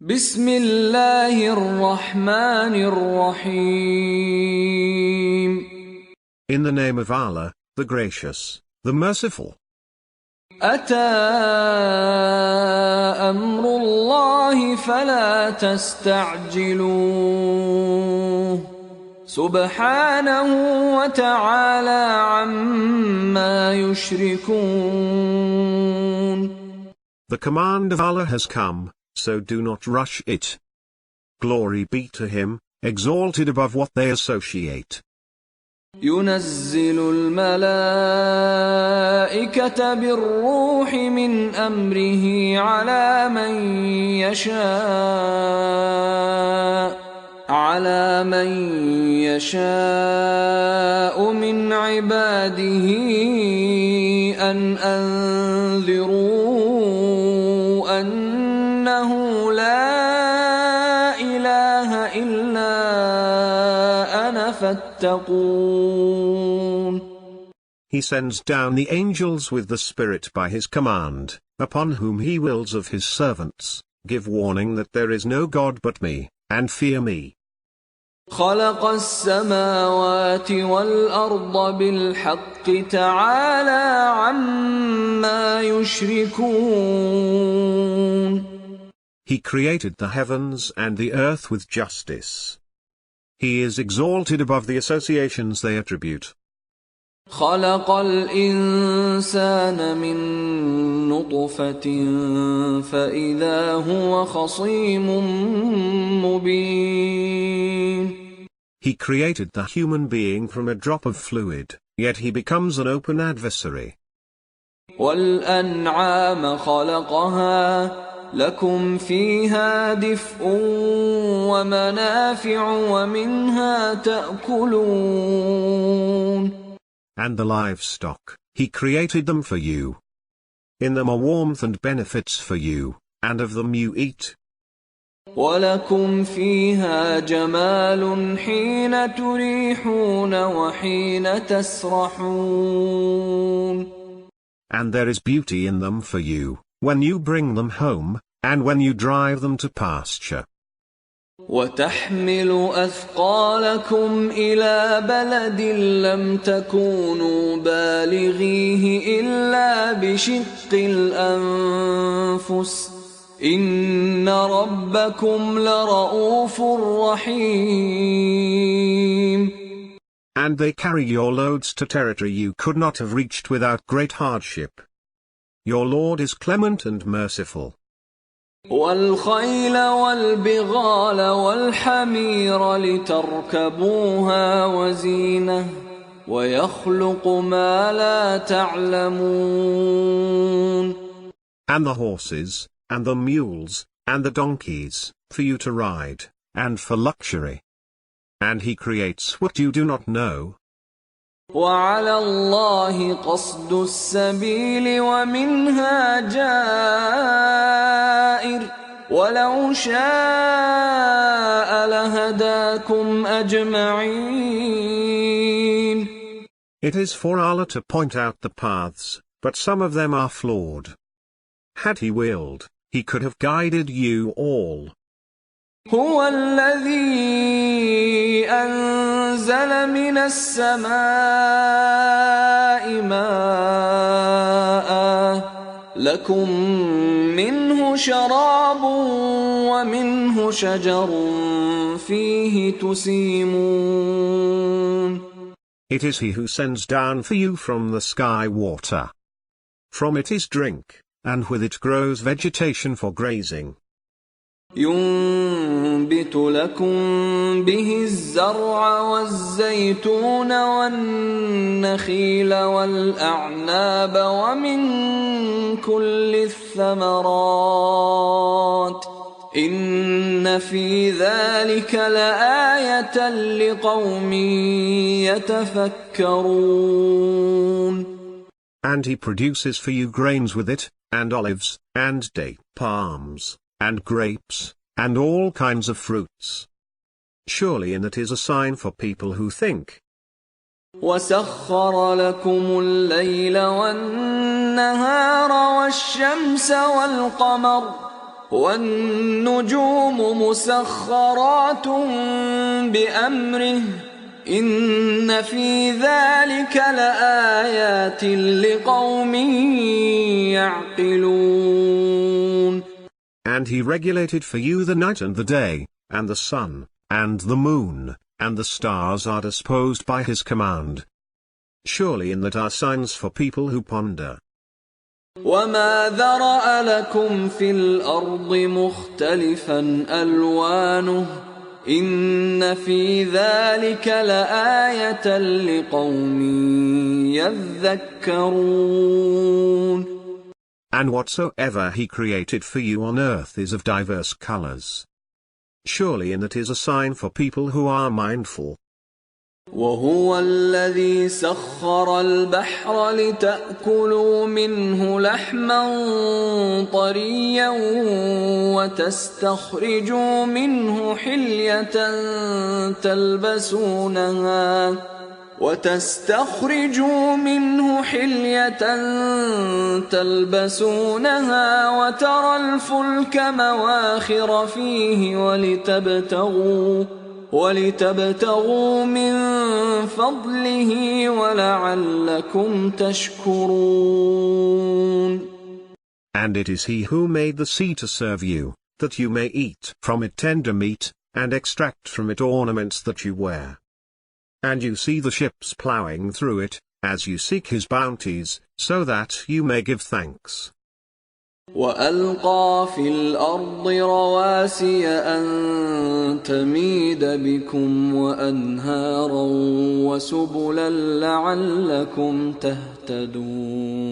بسم الله الرحمن الرحيم. In the name of Allah, the Gracious, the Merciful. أتى أمر الله فلا تستعجلوه سبحانه وتعالى عما يشركون. The command of Allah has come, so do not rush it. Glory be to Him, exalted above what they associate. ينزل الملائكة بالروح من أمره على من يشاء من عباده أن أنذروا أنه لا إله إلا أنا فاتقون. He sends down the angels with the Spirit by His command, upon whom He wills of His servants, give warning that there is no God but me, and fear me. خلق السماوات والأرض بالحق تعالى عما يشركون. He created the heavens and the earth with justice. He is exalted above the associations they attribute. خلق الإنسان من نطفة فإذا هو خصيم مبين. He created the human being from a drop of fluid, yet he becomes an open adversary. والأنعام خلقها لكم فيها دفء ومنافع ومنها تأكلون. And the livestock, He created them for you. In them are warmth and benefits for you, and of them you eat. ولكم فيها جمال حين تريحون وحين تسرحون. And there is beauty in them for you, when you bring them home, and when you drive them to pasture. وتحمل أثقالكم إلى بلد لم تكونوا بالغيه إلا بشق الأنفس إن ربكم لرؤوف رحيم. And they carry your loads to territory you could not have reached without great hardship. Your Lord is clement and merciful. والخيل والبغال والحمير لتركبوها وزينة ويخلق ما لا تعلمون. And the horses, and the mules, and the donkeys, for you to ride, and for luxury. And He creates what you do not know. وعلى الله قصد السبيل ومنها جائر ولو شاء لهداكم أجمعين. It is for Allah to point out the paths, but some of them are flawed. Had He willed, He could have guided you all. هو الذي أنزل من السماء ماء لكم منه شراب ومنه شجر فيه تسيمون. It is He who sends down for you from the sky water. From it is drink, and with it grows vegetation for grazing. ينبت لكم به الزرع والزيتون والنخيل والأعناب ومن كل الثمرات إن في ذلك لآية لقوم يتفكرون. And He produces for you grains with it, and olives, and date palms, and grapes, and all kinds of fruits. Surely in it is a sign for people who think. وَسَخَّرَ لَكُمُ اللَّيْلَ وَالنَّهَارَ وَالشَّمْسَ وَالْقَمَرَ والنجوم مسخرات بأمره إن في ذلك لآيات لقوم يعقلون. And he regulated for you the night and the day, and the sun, and the moon, and the stars are disposed by his command. Surely in that are signs for people who ponder. وما ذرأ لكم في الأرض مختلفا ألوانه إن في ذلك لآية لقوم يذكرون. And whatsoever he created for you on earth is of diverse colors. Surely in that is a sign for people who are mindful. وهو الذي سخر البحر لتأكلوا منه لحما طريا وتستخرجوا منه حلية تلبسونها وترى الفلك مواخر فيه ولتبتغوا من فضله ولعلكم تشكرون. And it is he who made the sea to serve you, that you may eat from it tender meat, and extract from it ornaments that you wear. And you see the ships plowing through it, as you seek his bounties, so that you may give thanks. وألقى في الأرض رواسي أن تميد بكم وأنهارا وسبلا لعلكم تهتدون.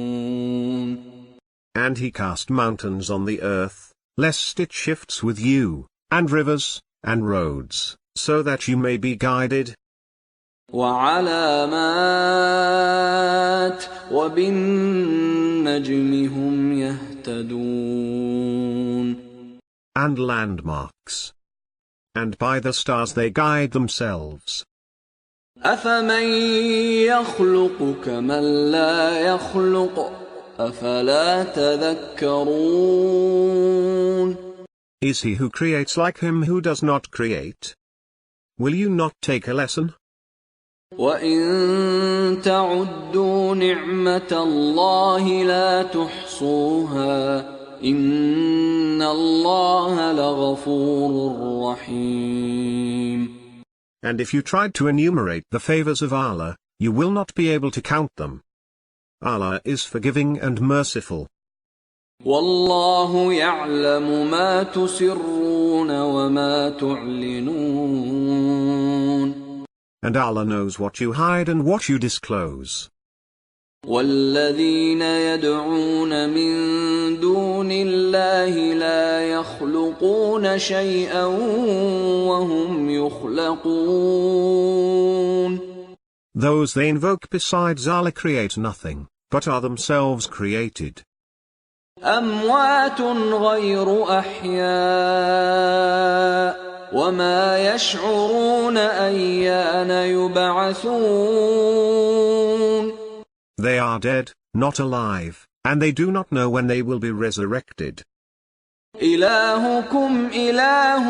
And he cast mountains on the earth, lest it shifts with you, and rivers, and roads, so that you may be guided. وعلامات وبالنجم هم يهتدون. And landmarks. And by the stars they guide themselves. أفمن يخلق كمن لا يخلق أفلا تذكرون. Is he who creates like him who does not create? Will you not take a lesson? وَإِن تَعُدُّوا نِعْمَةَ اللَّهِ لَا تُحْصُوهَا إِنَّ اللَّهَ لَغَفُورٌ رَّحِيمٌ. And if you tried to enumerate the favors of Allah, you will not be able to count them. Allah is forgiving and merciful. وَاللَّهُ يَعْلَمُ مَا تُسِرُّونَ وَمَا تُعْلِنُونَ. And Allah knows what you hide and what you disclose. وَالَّذِينَ يَدْعُونَ مِن دُونِ اللَّهِ لَا يَخْلُقُونَ شَيْئًا وَهُمْ يُخْلَقُونَ. Those they invoke besides Allah create nothing, but are themselves created. أَمْوَاتٌ غَيْرُ أَحْيَاءٍ وَمَا يَشْعُرُونَ أَيَّانَ يُبْعَثُونَ. They are dead, not alive, and they do not know when they will be resurrected. إِلَٰهُكُمْ إِلَٰهٌ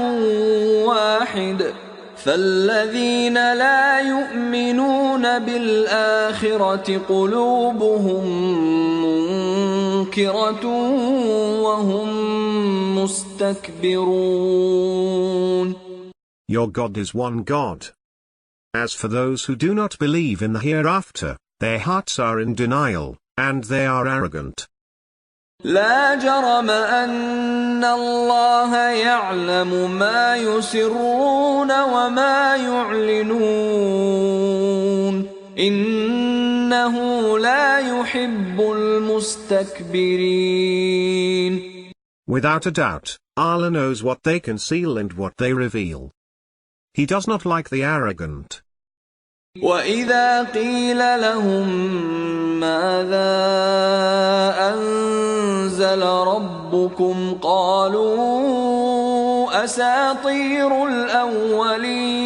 وَاحِدٌ فَالَّذِينَ لَا يُؤْمِنُونَ بِالْآخِرَةِ قُلُوبُهُم مُّنكِرَةٌ وَهُم مُّسْتَكْبِرُونَ. Your God is one God. As for those who do not believe in the hereafter, their hearts are in denial, and they are arrogant. لا جرم أن الله يعلم ما يسرون وما يعلنون إنه لا يحب المستكبرين. Without a doubt, Allah knows what they conceal and what they reveal. He does not like the arrogant. وَإِذَا قِيلَ لَهُم مَّاذَا أَنزَلَ رَبُّكُمْ قَالُوا أَسَاطِيرُ الْأَوَّلِينَ.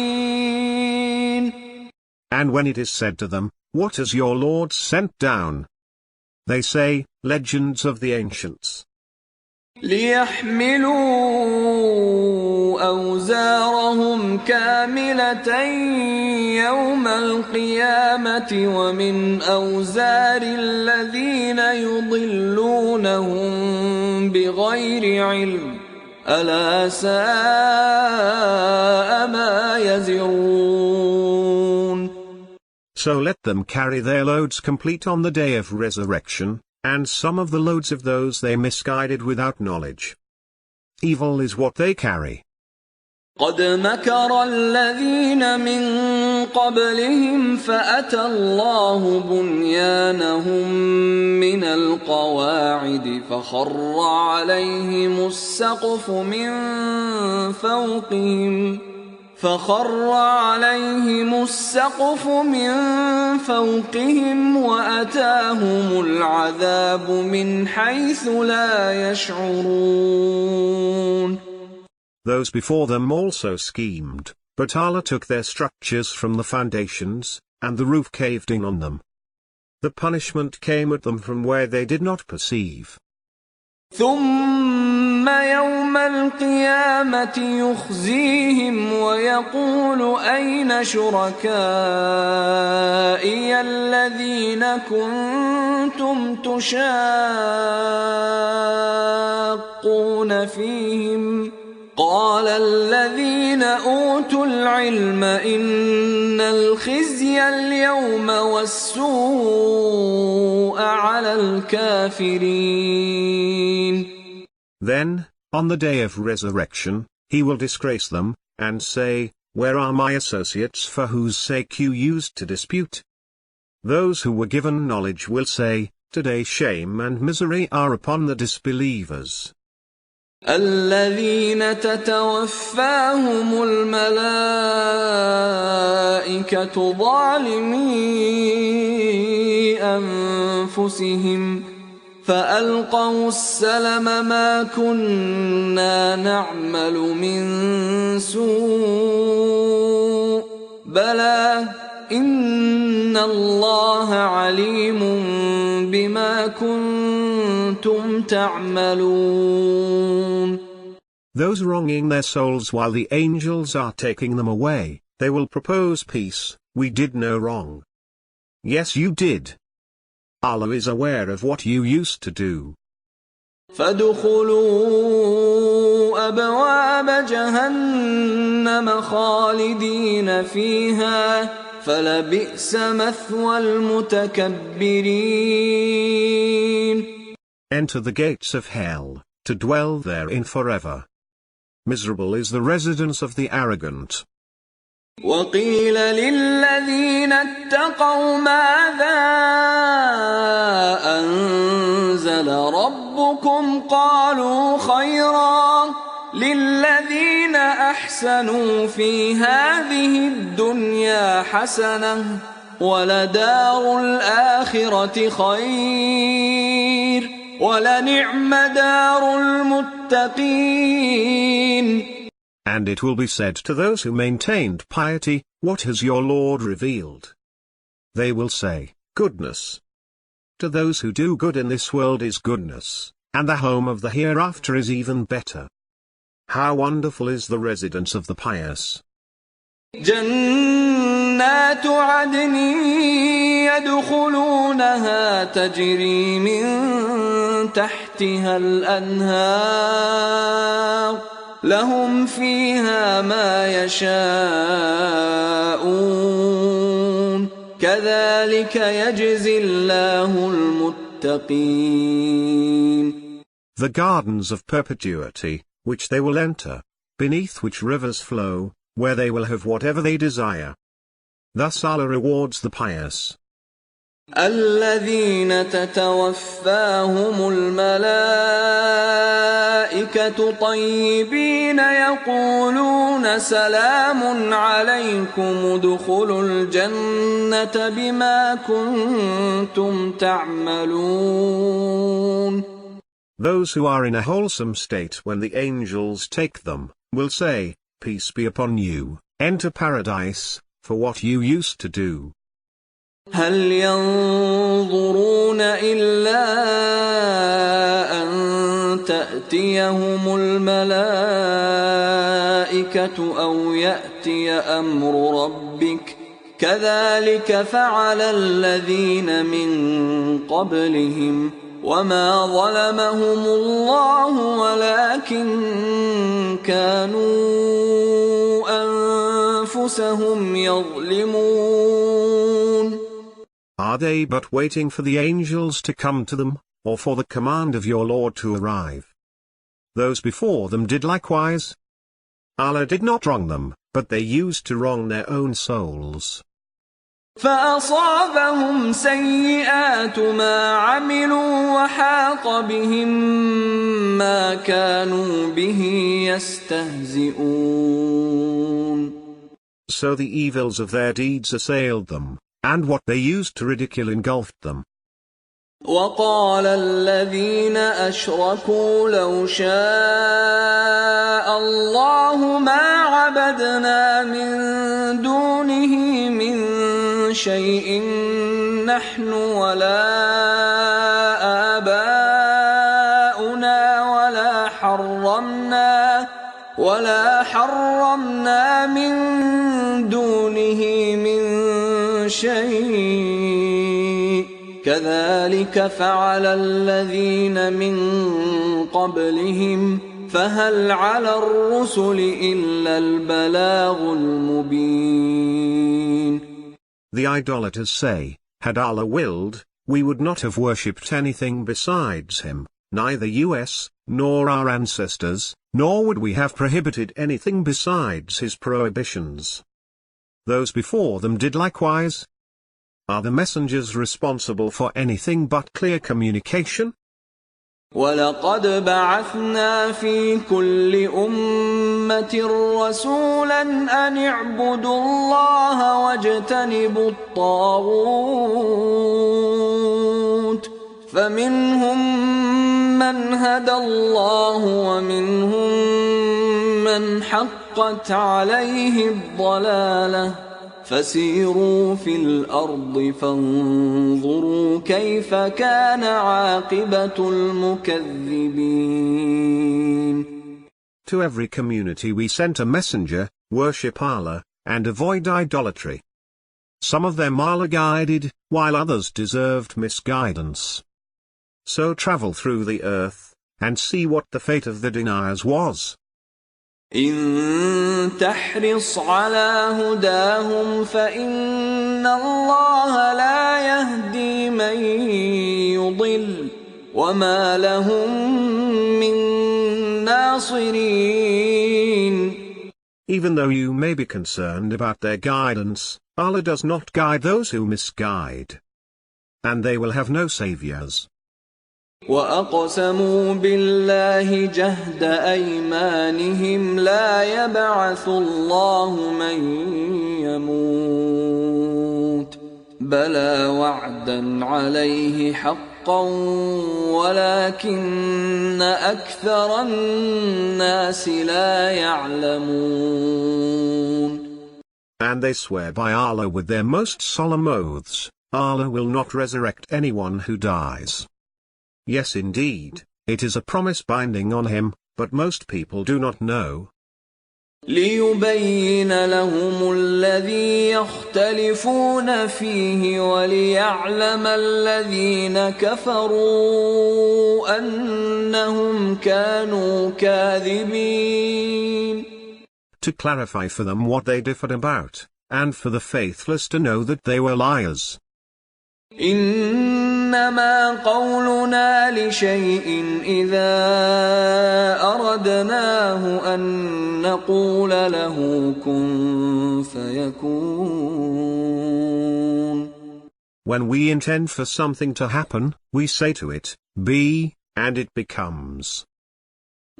And when it is said to them, "What has your Lord sent down?" they say, "Legends of the ancients." ليحملوا أوزارهم كاملة يوم القيامة ومن أوزار الذين يضلونهم بغير علم ألا ساء ما يزرون. So let them carry their loads complete on the day of resurrection, and some of the loads of those they misguided without knowledge. Evil is what they carry. قد مكر الذين من قبلهم فأتى الله بنيانهم من القواعد فخر عليهم السقف من فوقهم وأتاهم العذاب من حيث لا يشعرون. Those before them also schemed, but Allah took their structures from the foundations, and the roof caved in on them. The punishment came at them from where they did not perceive. ثم يوم القيامة يخزيهم ويقول أين شركائي الذين كنتم تشاقون فيهم قال الذين أوتوا العلم إن الخزي اليوم والسوء على الكافرين. Then, on the day of resurrection, he will disgrace them, and say, Where are my associates for whose sake you used to dispute? Those who were given knowledge will say, Today shame and misery are upon the disbelievers. الذين تتوفاهم الملائكة ظالمي أنفسهم فألقوا السلم ما كنا نعمل من سوء بلى إن الله عليم بما كنتم تعملون. Those wronging their souls while the angels are taking them away, they will propose peace. We did no wrong. Yes, you did. Allah is aware of what you used to do. فادخلوا أبواب جهنم خالدين فيها فلبئس مثوى المتكبرين. Enter the gates of hell, to dwell therein forever. Miserable is the residence of the arrogant. وقيل للذين اتقوا ماذا أنزل ربكم قالوا خيرا للذين أحسنوا في هذه الدنيا حسنة ولدار الآخرة خير ولنعم دار المتقين. And it will be said to those who maintained piety, What has your Lord revealed? They will say, Goodness. To those who do good in this world is goodness, and the home of the hereafter is even better. How wonderful is the residence of the pious. جنات عدن يدخلونها تجري من تحتها الأنهار لهم فيها ما يشاءون كذلك يجزي الله المتقين. The gardens of perpetuity, which they will enter, beneath which rivers flow, where they will have whatever they desire. Thus Allah rewards the pious. الذين تتوفاهم الملائكة طيبين يقولون سلام عليكم ادخلوا الجنة بما كنتم تعملون. Those who are in a wholesome state when the angels take them, will say, Peace be upon you, enter paradise, for what you used to do. هل ينظرون إلا أن تأتيهم الملائكة أو يأتي أمر ربك كذلك فعل الذين من قبلهم وما ظلمهم الله ولكن كانوا أنفسهم يظلمون. Are they but waiting for the angels to come to them, or for the command of your Lord to arrive? Those before them did likewise. Allah did not wrong them, but they used to wrong their own souls. فأصابهم سيئات ما عملوا وحاق بهم ما كانوا به يستهزئون. So the evils of their deeds assailed them, and what they used to ridicule engulfed them. وقال الذين أشركوا لو شاء الله ما عبدنا من دونه من شيء نحن ولا آباؤنا ولا حرمنا من دونه من شيء كذلك فعل الذين من قبلهم فهل على الرسل إلا البلاغ المبين. The idolaters say, had Allah willed, we would not have worshipped anything besides Him, neither us, nor our ancestors, nor would we have prohibited anything besides His prohibitions. Those before them did likewise. Are the messengers responsible for anything but clear communication? وَلَقَدْ بَعَثْنَا فِي كُلِّ أُمَّةٍ رَّسُولًا أَنِ اعْبُدُوا اللَّهَ وَاجْتَنِبُوا الطَّاغُوتَ فَمِنْهُم مَّنْ هَدَى اللَّهُ وَمِنْهُم مَّنْ حَقَّتْ عَلَيْهِ الضَّلَالَةُ فسيروا في الأرض فانظروا كيف كان عاقبة المكذبين. To every community we sent a messenger, worship Allah, and avoid idolatry. Some of them Allah guided, while others deserved misguidance. So travel through the earth, and see what the fate of the deniers was. إن تحرص على هداهم فإن الله لا يهدي من يضل وما لهم من ناصرين. Even though you may be concerned about their guidance, Allah does not guide those who misguide. And they will have no saviors. وَأَقْسَمُوا بِاللَّهِ جَهْدَ أَيْمَانِهِمْ لَا يَبْعَثُ اللَّهُ مَن يَمُوتُ بَلَىٰ وَعْدًا عَلَيْهِ حَقًّا وَلَكِنَّ أَكْثَرَ النَّاسِ لَا يَعْلَمُونَ. And they swear by Allah with their most solemn oaths, Allah will not resurrect anyone who dies. Yes, indeed, it is a promise binding on him, but most people do not know. لِيُبَيِّنَ لَهُمُ الَّذِي يَخْتَلِفُونَ فِيهِ وَلِيَعْلَمَ الَّذِينَ كَفَرُوا أَنَّهُمْ كَانُوا كَاذِبِينَ. To clarify for them what they differed about, and for the faithless to know that they were liars. إنما قولنا لشيء إذا أردناه أن نقول له كن فيكون. When we intend for something to happen, we say to it, be, and it becomes.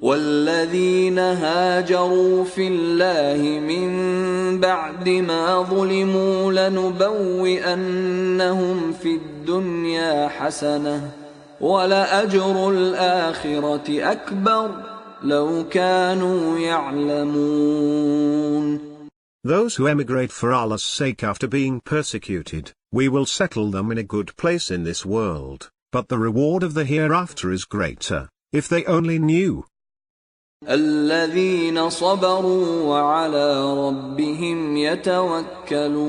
والذين هاجروا في الله من بعد ما ظلموا لنبوئنهم في الدنيا حسنة ولأجر الآخرة أكبر لو كانوا يعلمون. Those who emigrate for Allah's sake after being persecuted, we will settle them in a good place in this world, but the reward of the hereafter is greater, If they only knew. الذين صبروا وعلى ربهم يتوكلون.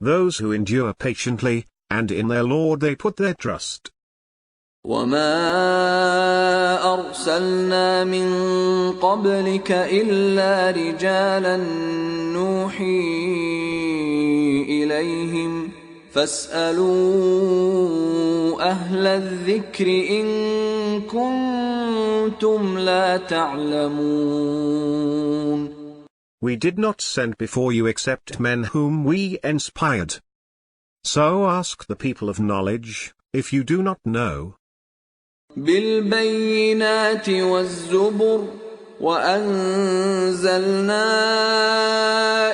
Those who endure patiently, and in their Lord they put their trust. وما أرسلنا من قبلك إلا رجالا نوحي إليهم فاسألوا أهل الذكر إن كنتم لا تعلمون. We did not send before you except men whom we inspired. So ask the people of knowledge, if you do not know. بالبينات والزبر وأنزلنا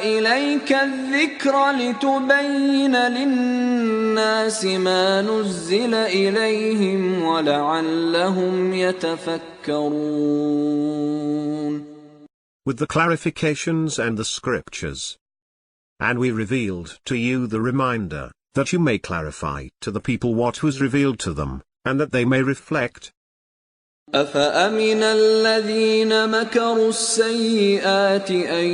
إليك الذكر لتبين للناس ما نزل إليهم ولعلهم يتفكرون. With the clarifications and the scriptures. And we revealed to you the reminder, that you may clarify to the people what was revealed to them, and that they may reflect. أفأمن الذين مكروا السيئات أن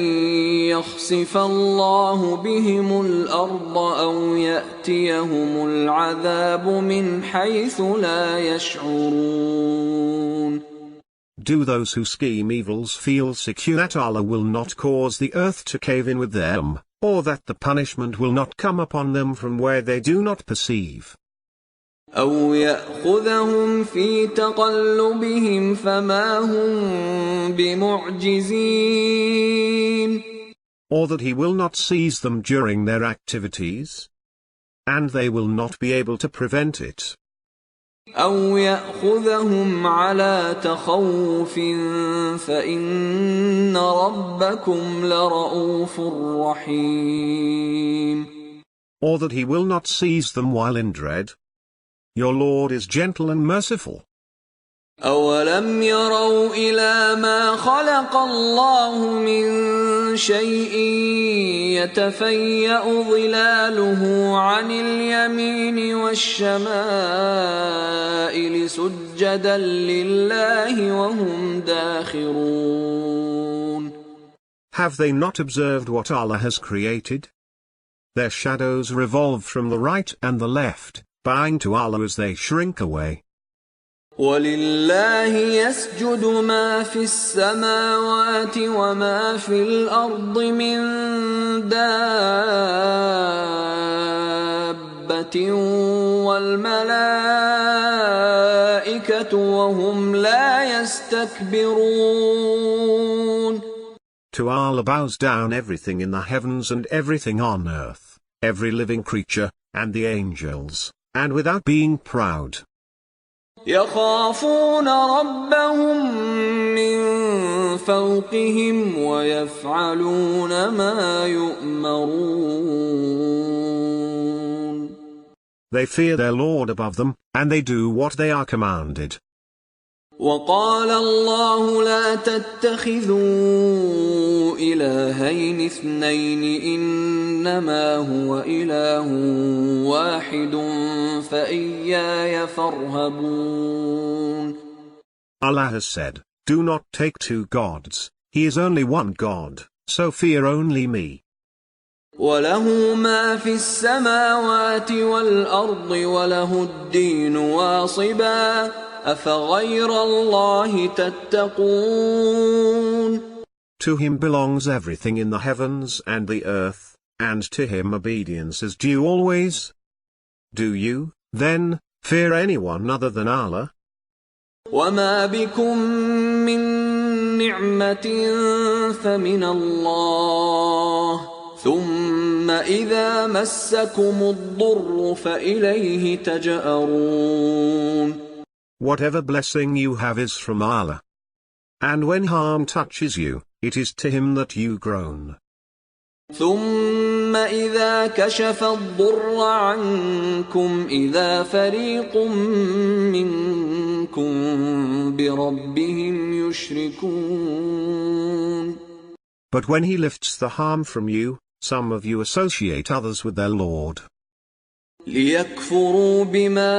يخسف الله بهم الأرض أو يأتيهم العذاب من حيث لا يشعرون. Do those who scheme evils feel secure that Allah will not cause the earth to cave in with them, or that the punishment will not come upon them from where they do not perceive? أو يأخذهم في تقلبهم فما هم بمعجزين. Or that He will not seize them during their activities? And they will not be able to prevent it. أو يأخذهم على تخوف فإن ربكم لرؤوف رحيم. Or that He will not seize them while in dread? Your Lord is gentle and merciful. أولم يروا إلى ما خلق الله من شيء يتفيأ ظلاله عن اليمين والشمائل سجدا لله وهم داخرون. Have they not observed what Allah has created? Their shadows revolve from the right and the left, bowing to Allah as they shrink away. وَلِلَّهِ يَسْجُدُ مَا فِي السَّمَاوَاتِ وَمَا فِي الْأَرْضِ مِن دَابَّةٍ وَالْمَلَائِكَةُ وَهُمْ لَا يَسْتَكْبِرُونَ. To Allah bows down everything in the heavens and everything on earth, every living creature, and the angels, and without being proud. يخافون ربهم من فوقهم ويفعلون ما يؤمرون. They fear their Lord above them, and they do what they are commanded. وقال الله لا تتخذوا إلهين اثنين إنما هو إله واحد فإياي فارهبون. Allah has said, do not take two gods, He is only one God, so fear only me. وله ما في السماوات والأرض وله الدين واصبا أفغير الله تتقون. To Him belongs everything in the heavens and the earth, and to Him obedience is due always. Do you, then, fear anyone other than Allah? وما بكم من نعمة فمن الله ثم إذا مسكم الضر فإليه تجأرون. Whatever blessing you have is from Allah. And when harm touches you, it is to Him that you groan. ثم إذا كشف الضر عنكم إذا فريق منكم بربهم يشركون. But when He lifts the harm from you, some of you associate others with their Lord. ليكفروا بما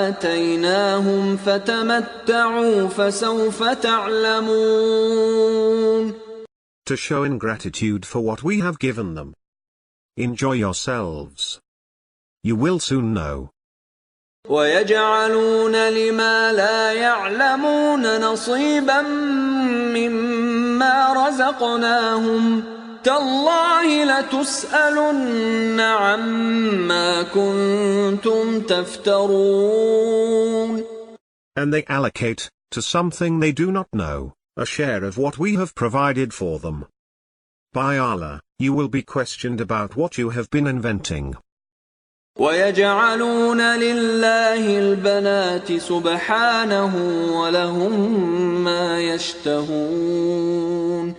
آتيناهم فتمتعوا فسوف تعلمون. To show ingratitude for what we have given them. Enjoy yourselves. You will soon know. ويجعلون لما لا يعلمون نصيبا مما رزقناهم تالله لتسألن عما كنتم تفترون. And they allocate, to something they do not know, a share of what we have provided for them. By Allah, you will be questioned about what you have been inventing. ويجعلون لله البنات سبحانه ولهم ما يشتهون.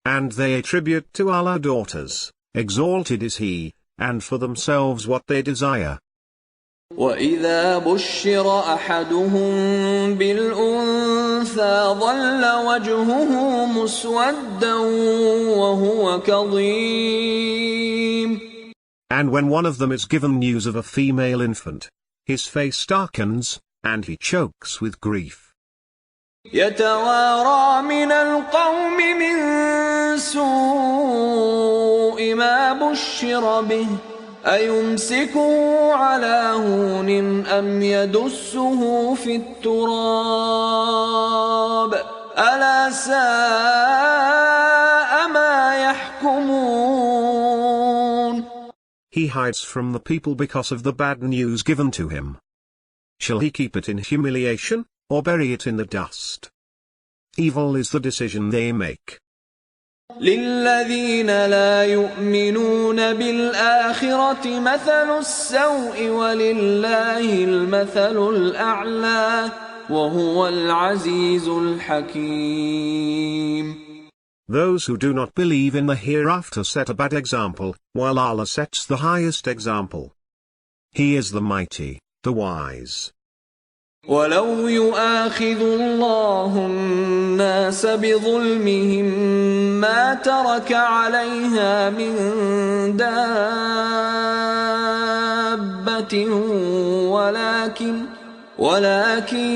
And they attribute to Allah daughters, exalted is He, and for themselves what they desire. وَإِذَا بُشِّرَ أَحَدُهُم بِالْأُنثَىٰ ظَلَّ وَجْهُهُ مُسْوَدًّا وَهُوَ كَظِيمٌ. And when one of them is given news of a female infant, his face darkens, and he chokes with grief. يَتَوَارَىٰ مِنَ الْقَوْمِ مِن سُوءِ مَا بُشِّرَ بِهِ أَيُمْسِكُهُ عَلَىٰ هُونٍ أَمْ يَدُسُّهُ فِي التُّرَابِ أَلَا سَاءَ مَا يَحْكُمُونَ. He hides from the people because of the bad news given to him. Shall he keep it in humiliation, or bury it in the dust? Evil is the decision they make. لِلَّذِينَ لَا يُؤْمِنُونَ بِالْآخِرَةِ مَثَلُ السَّوْءِ وَلِلَّهِ الْمَثَلُ الْأَعْلَى وَهُوَ الْعَزِيزُ الْحَكِيمُ. Those who do not believe in the hereafter set a bad example, while Allah sets the highest example. He is the mighty, the wise. وَلَوْ يُؤَاخِذُ اللَّهُ النَّاسَ بِظُلْمِهِم مَّا تَرَكَ عَلَيْهَا مِن دَابَّةٍ ولكن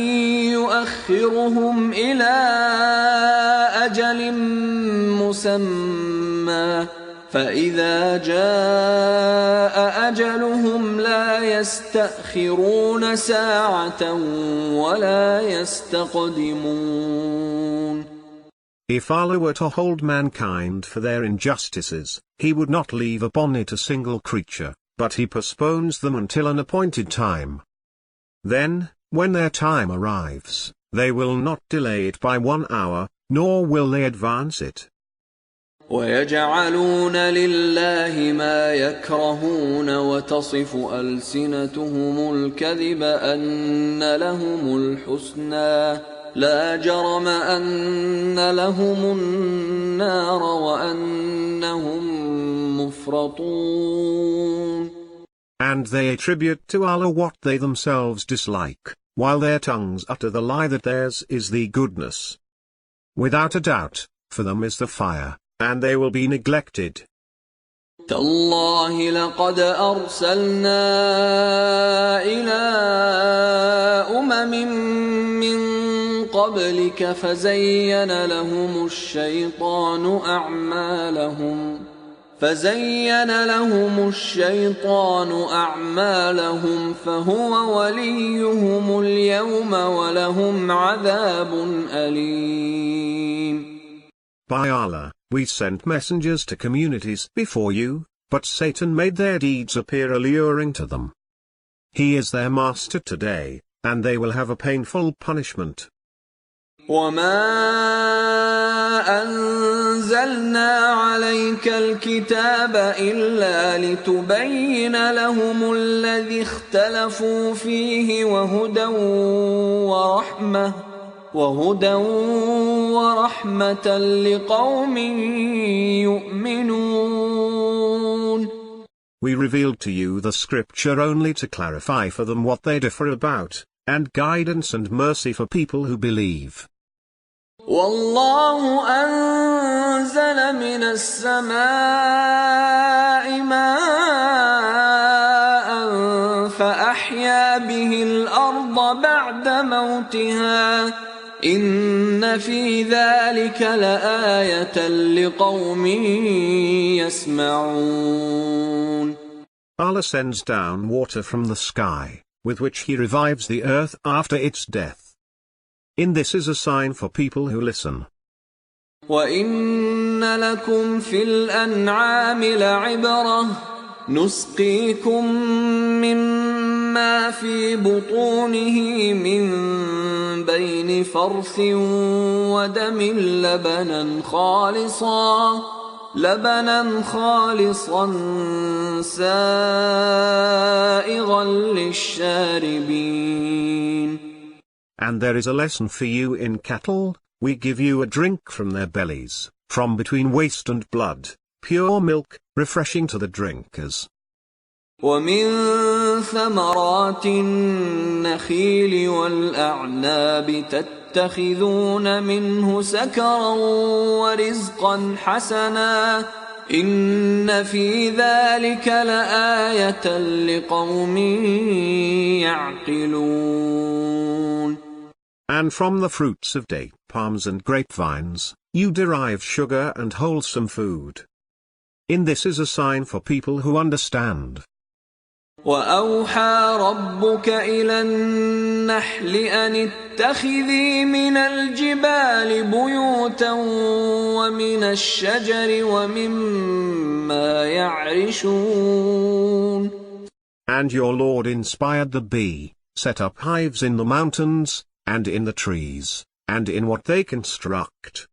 يؤخرهم إلى أجل مسمى فإذا جاء أجلهم لا يستأخرون ساعة ولا يستقدمون. If Allah were to hold mankind for their injustices, He would not leave upon it a single creature, but He postpones them until an appointed time. Then, when their time arrives, they will not delay it by 1 hour, nor will they advance it. وَيَجْعَلُونَ لِلَّهِ مَا يَكْرَهُونَ وَتَصِفُ أَلْسِنَتُهُمُ الْكَذِبَ أَنَّ لَهُمُ الْحُسْنَىٰ لَا جَرَمَ أَنَّ لَهُمُ النَّارَ وَأَنَّهُم مُّفْرَطُونَ. And they attribute to Allah what they themselves dislike, while their tongues utter the lie that theirs is the goodness. Without a doubt, for them is the fire, and they will be neglected. تالله لقد أرسلنا إلى من قبلك فزين لهم الشيطان أعمالهم فهو وليهم اليوم ولهم عذاب أليم. By Allah, we sent messengers to communities before you, but Satan made their deeds appear alluring to them. He is their master today, and they will have a painful punishment. وَمَا أَنزَلْنَا عَلَيْكَ الْكِتَابَ إِلَّا لِتُبَيِّنَ لَهُمُ الَّذِي اخْتَلَفُوا فِيهِ وَهُدًى وَرَحْمَةً لِقَوْمٍ يُؤْمِنُونَ. We revealed to you the scripture only to clarify for them what they differ about, and guidance and mercy for people who believe. وَاللَّهُ أَنزَلَ مِنَ السَّمَاءِ مَاءً موتها إن في ذلك لآية لقوم يسمعون. Allah sends down water from the sky, with which He revives the earth after its death. In this is a sign for people who listen. وَإِنَّ لَكُمْ فِي الْأَنْعَامِ لَعِبْرَةً نُسْقِيكُم مِّمَّا فِي بُطُونِهِ مِن بَيْنِ فَرْثٍ وَدَمٍ لَبَنًا خَالِصًا سَائِغًا لِّلشَّارِبِينَ. And there is a lesson for you in cattle. We give you a drink from their bellies, from between waste and blood, pure milk, refreshing to the drinkers. وَمِن ثَمَرَاتِ النَّخِيلِ وَالْأَعْنَابِ تَتَّخِذُونَ مِنْهُ سَكَرًا وَرِزْقًا حَسَنًا إِنَّ فِي ذَلِكَ لَآيَةً لِقَوْمٍ يَعْقِلُونَ. And from the fruits of date palms and grapevines, you derive sugar and wholesome food. In this is a sign for people who understand. وَأَوْحَى رَبُّكَ إِلَى النَّحْلِ أَنِ اتَّخِذِي مِنَ الْجِبَالِ بُيُوتًا وَمِنَ الشَّجَرِ وَمِمَّا يَعْرِشُونَ. And your Lord inspired the bee, set up hives in the mountains, and in the trees, and in what they construct.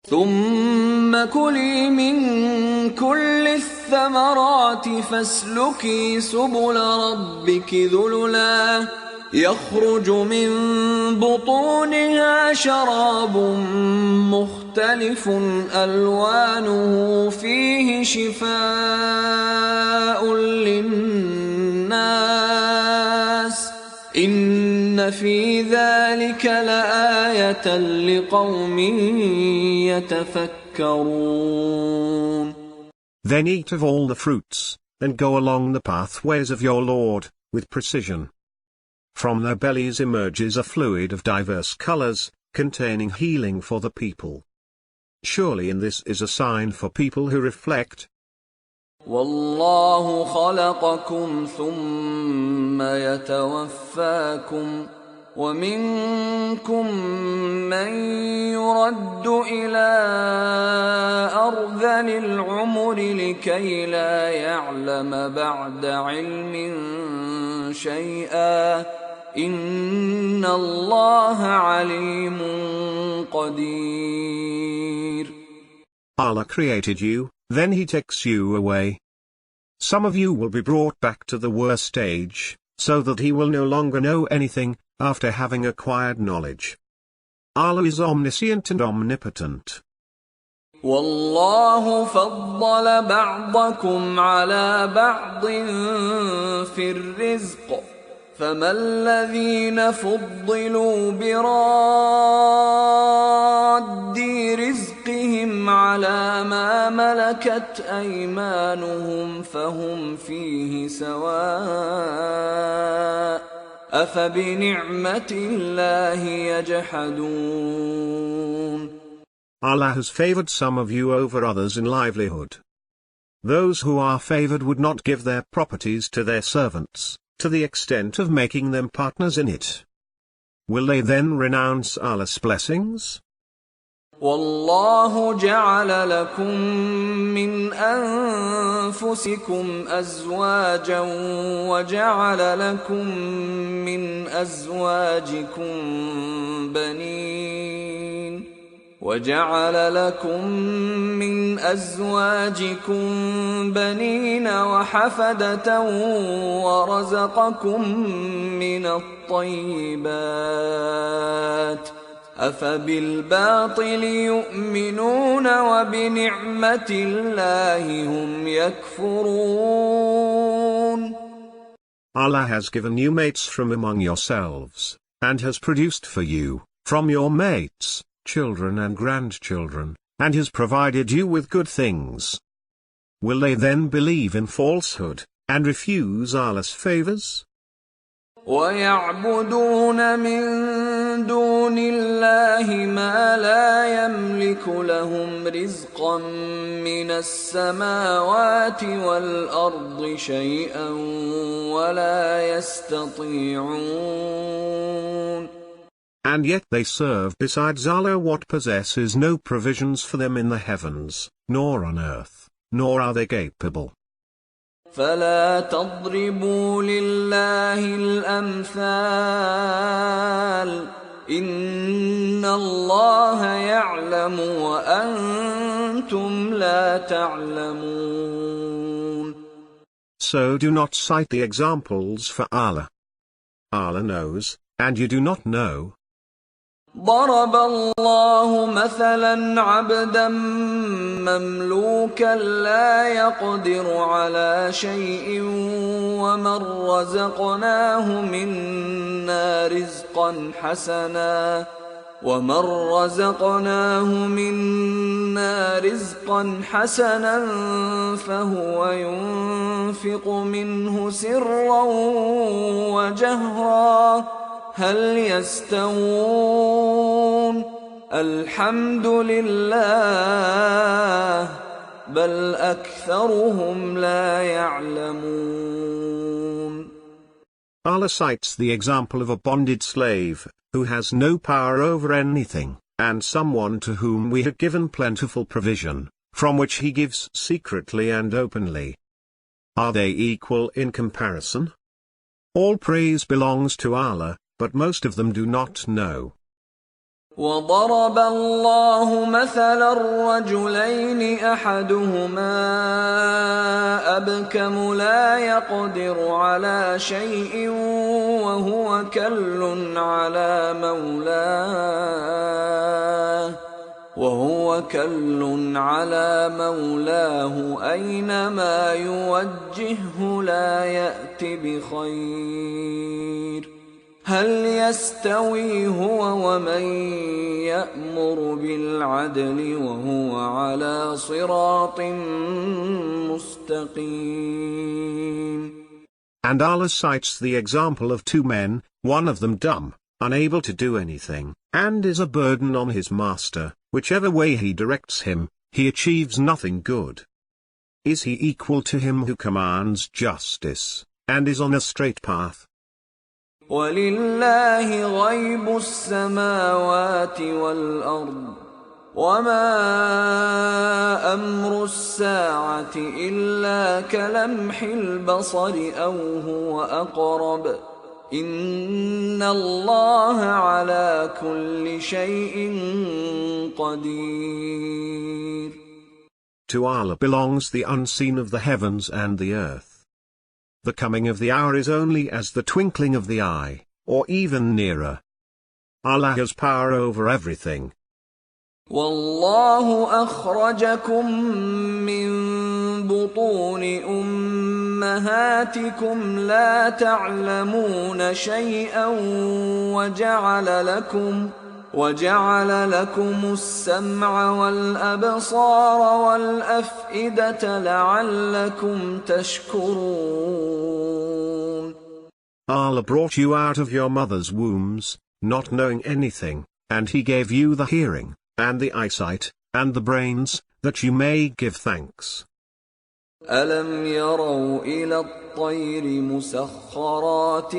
ثُمَّ كُلِي مِن كُلِّ الثَّمَرَاتِ فَاسْلُكِي سُبُلَ رَبِّكِ ذُلُلًا يَخْرُجُ مِن بُطُونِهَا شَرَابٌ مُخْتَلِفٌ أَلْوَانُهُ فِيهِ شِفَاءٌ لِّلنَّاسِ إِنَّ فِي ذَلِكَ لَآيَةً لِقَوْمٍ يَتَفَكَّرُونَ. Then eat of all the fruits, and go along the pathways of your Lord, with precision. From their bellies emerges a fluid of diverse colors, containing healing for the people. Surely in this is a sign for people who reflect. وَاللَّهُ خَلَقَكُمْ ثُمَّ يَتَوَفَّاكُمْ وَمِنكُم مَّن يُرَدُّ إِلَىٰ أَرْذَلِ الْعُمُرِ لِكَيْ لَا يَعْلَمَ بَعْدَ عِلْمٍ شَيْئًا ۚ إِنَّ اللَّهَ عَلِيمٌ قَدِيرٌ. Allah created you, then He takes you away. Some of you will be brought back to the worst age, so that He will no longer know anything, after having acquired knowledge. Allah is omniscient and omnipotent. وَاللَّهُ فَضَّلَ بَعْضَكُمْ عَلَى بَعْضٍ فِي الرِّزْقِ فَمَا الَّذِينَ فُضِّلُوا بِرَادِّ رِزْقِهِمْ عَلَى مَا مَلَكَتْ أَيْمَانُهُمْ فَهُمْ فِيهِ سَوَاءٌ أَفَبِنِعْمَةِ اللَّهِ يَجْحَدُونَ. Allah has favored some of you over others in livelihood. Those who are favored would not give their properties to their servants, to the extent of making them partners in it. Will they then renounce Allah's blessings? وَاللَّهُ جَعَلَ لَكُم مِّنْ أَنفُسِكُمْ أَزْوَاجًا وَجَعَلَ لَكُم مِّنْ أَزْوَاجِكُم بَنِينَ وَحَفَدَةً وَرَزَقَكُم مِّنَ الطَّيِّبَاتِ ۚ أَفَبِالْبَاطِلِ يُؤْمِنُونَ وَبِنِعْمَةِ اللَّهِ هُمْ يَكْفُرُونَ. Allah has given you mates from among yourselves, and has produced for you, from your mates, children and grandchildren, and has provided you with good things. Will they then believe in falsehood, and refuse Allah's favors? ويعبدون من دون الله ما لا يملك لهم رزقا من السماوات والأرض شيئا ولا يستطيعون. And yet they serve besides Allah what possesses no provisions for them in the heavens, nor on earth, nor are they capable. فلا تضربوا لله الأمثال إن الله يعلم وأنتم لا تعلمون. So do not cite the examples for Allah. Allah knows, and you do not know. ضرب الله مثلا عبدا مملوكا لا يقدر على شيء ومن رزقناه منا رزقا حسنا فهو ينفق منه سرا وجهرا هل يستوون الحمد لله بل أكثرهم لا يعلمون. Allah cites the example of a bonded slave, who has no power over anything, and someone to whom we have given plentiful provision, from which he gives secretly and openly. Are they equal in comparison? All praise belongs to Allah, but most of them do not know. وضرب الله مثلا رجلين أحدهما أبكم لا يقدر على شيء وهو كل على مولاه أينما يوجهه لا يأت بخير هل يستوي هو ومن يأمر بالعدل وهو على صراط مستقيم. And Allah cites the example of two men, one of them dumb, unable to do anything, and is a burden on his master. Whichever way he directs him, he achieves nothing good. Is he equal to him who commands justice, and is on a straight path? وَلِلَّهِ غَيْبُ السَّمَاوَاتِ وَالْأَرْضِ وَمَا أَمْرُ السَّاعَةِ إِلَّا كَلَمْحِ الْبَصَرِ أَوْ هُوَ أَقْرَبُ إِنَّ اللَّهَ عَلَى كُلِّ شَيْءٍ قَدِيرٌ. To Allah belongs the unseen of the heavens and the earth. The coming of the hour is only as the twinkling of the eye, or even nearer. Allah has power over everything. وَاللَّهُ أَخْرَجَكُم مِّن بُطُونِ أُمَّهَاتِكُمْ لَا تَعْلَمُونَ شَيْئًا وَجَعَلَ لَكُمُ السَّمْعَ وَالْأَبْصَارَ وَالْأَفْئِدَةَ لَعَلَّكُمْ تَشْكُرُونَ. Allah brought you out of your mother's wombs, not knowing anything, and He gave you the hearing, and the eyesight, and the brains, that you may give thanks. أَلَمْ يَرَوْا إِلَى الطَّيْرِ مُسَخَّرَاتٍ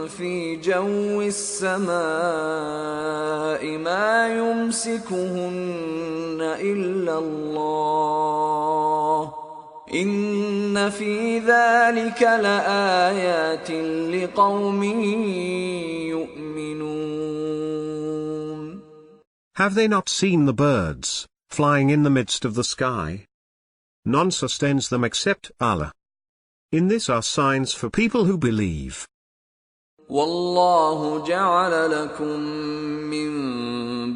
فِي جَوِّ السَّمَاءِ مَا يُمْسِكُهُنَّ إِلَّا اللَّهُ إِنَّ فِي ذَلِكَ لَآيَاتٍ لِقَوْمٍ يُؤْمِنُونَ. Have they not seen the birds, flying in the midst of the sky? None sustains them except Allah. In this are signs for people who believe. وَاللَّهُ جَعَلَ لَكُم مِّن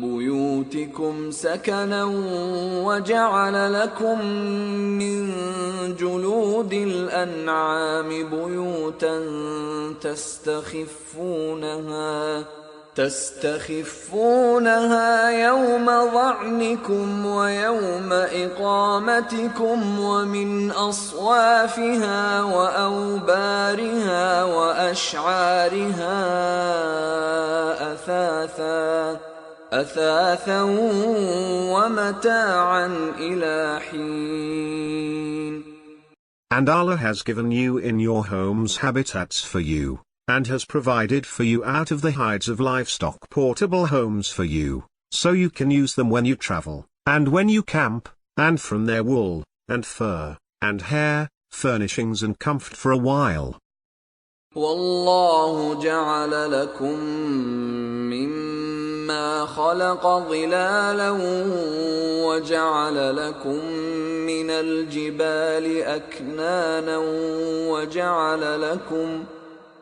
بُيُوتِكُمْ سَكَنًا وَجَعَلَ لَكُم مِّن جُلُودِ الْأَنْعَامِ بُيُوتًا تستخفونها يوم ظعنكم ويوم إقامتكم ومن أصوافها وأوبارها وأشعارها أثاثا ومتاعا إلى حين. And Allah has given you in your homes habitats for you, and has provided for you out of the hides of livestock portable homes for you, so you can use them when you travel, and when you camp, and from their wool, and fur, and hair, furnishings and comfort for a while. وَاللَّهُ جَعَلَ لَكُم مِّمَّا خَلَقَ ظِلَالًا وَجَعَلَ لَكُم مِّنَ الْجِبَالِ أَكْنَانًا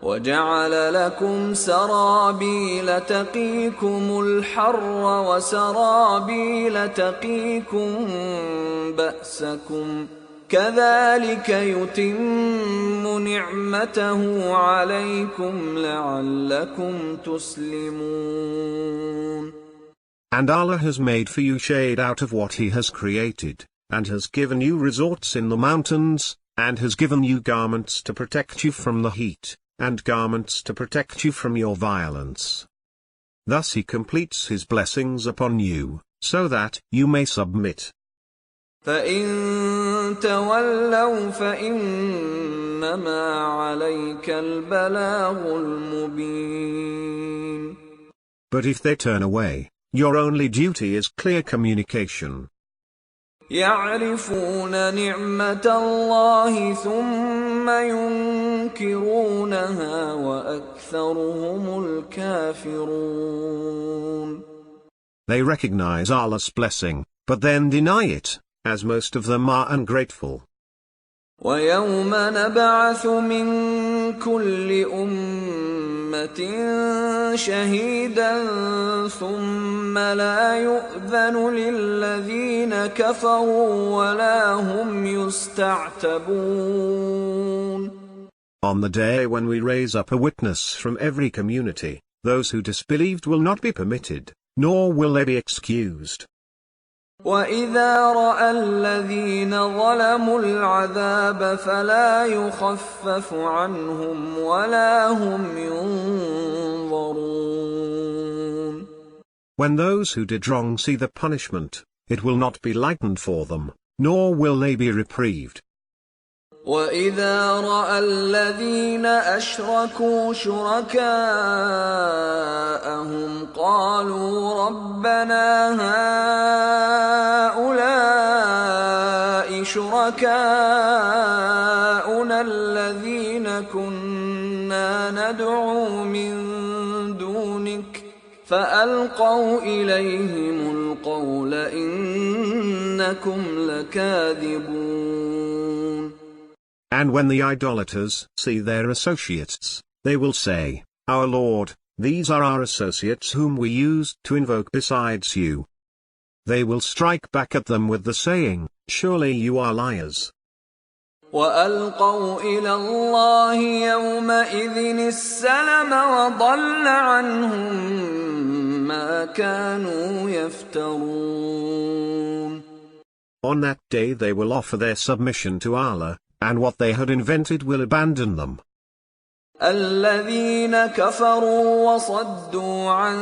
وَجَعَلَ لَكُمْ سَرَابِيلَ تَقِيكُمُ الْحَرَّ وَسَرَابِيلَ تَقِيكُم بَأْسَكُمْ ۚ كَذَلِكَ يُتِمُّ نِعْمَتَهُ عَلَيْكُمْ لَعَلَّكُمْ تُسْلِمُونَ. And Allah has made for you shade out of what He has created, and has given you resorts in the mountains, and has given you garments to protect you from the heat, and garments to protect you from your violence. Thus He completes His blessings upon you, so that you may submit. فَإِن تَوَلَّوْا فَإِنَّمَا عَلَيْكَ الْبَلَاغُ الْمُبِينُ. But if they turn away, your only duty is clear communication. يَعْرِفُونَ نِعْمَةَ اللَّهِ ثُمَّ يُنكِرُونَهَا وَأَكْثَرُهُمُ الْكَافِرُونَ. They recognize Allah's blessing, but then deny it, as most of them are ungrateful. وَيَوْمَ نَبْعَثُ مِن كُلِّ أُمَّةٍ شَهِيدًا ثُمَّ لَا يُؤْذَنُ لِلَّذِينَ كَفَرُوا وَلَا هُمْ يُسْتَعْتَبُونَ. On the day when we raise up a witness from every community, those who disbelieved will not be permitted, nor will they be excused. وَإِذَا رَأَى الَّذِينَ ظَلَمُوا الْعَذَابَ فَلَا يُخَفَّفُ عَنْهُمْ وَلَا هُمْ يُنظَرُونَ. When those who did wrong see the punishment, it will not be lightened for them, nor will they be reprieved. وَإِذَا رَأَى الَّذِينَ أَشْرَكُوا شُرَكَاءَهُمْ قَالُوا رَبَّنَا هَٰؤُلَاءِ شُرَكَاؤُنَا الَّذِينَ كُنَّا نَدْعُو مِن دُونِكَ فَأَلْقَوْا إِلَيْهِمُ الْقَوْلَ إِنَّكُمْ لَكَاذِبُونَ. And when the idolaters see their associates, they will say, Our Lord, these are our associates whom we used to invoke besides you. They will strike back at them with the saying, Surely you are liars. وَأَلْقَوْا إِلَى اللَّهِ يَوْمَئِذٍ السَّلَمَ وَضَلَّ عَنْهُمْ مَا كَانُوا يَفْتَرُونَ. On that day they will offer their submission to Allah, and what they had invented will abandon them. الَّذِينَ كَفَرُوا وَصَدُّوا عَن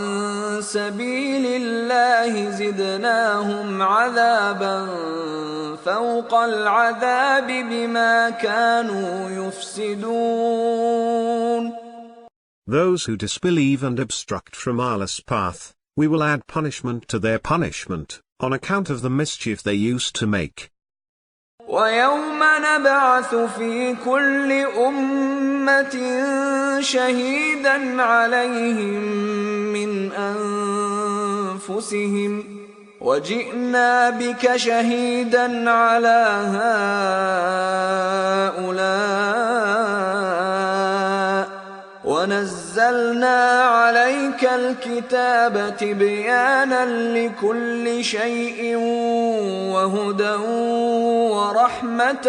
سَبِيلِ اللَّهِ زِدْنَاهُمْ عَذَابًا فَوْقَ الْعَذَابِ بِمَا كَانُوا يُفْسِدُونَ. Those who disbelieve and obstruct from Allah's path, we will add punishment to their punishment, on account of the mischief they used to make. وَيَوْمَ نَبْعَثُ فِي كُلِّ أُمَّةٍ شَهِيدًا عَلَيْهِمْ مِنْ أَنفُسِهِمْ وَجِئْنَا بِكَ شَهِيدًا عَلَى هَٰؤُلَاءِ وَنَزَّلْنَا عَلَيْكَ الْكِتَابَ تِبْيَانًا لِكُلِّ شَيْءٍ وَهُدًى وَرَحْمَةً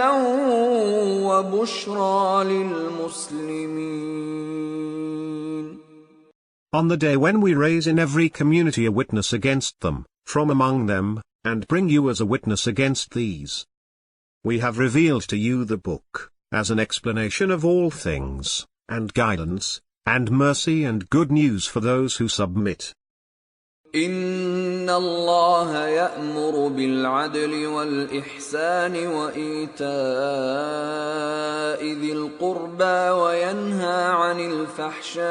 وَبُشْرَىٰ لِلْمُسْلِمِينَ. On the day when we raise in every community a witness against them, from among them, and bring you as a witness against these. We have revealed to you the book, as an explanation of all things, and guidance, and mercy and good news for those who submit. إن الله يأمر بالعدل والإحسان وإيتاء ذي القربى وينهى عن الفحشاء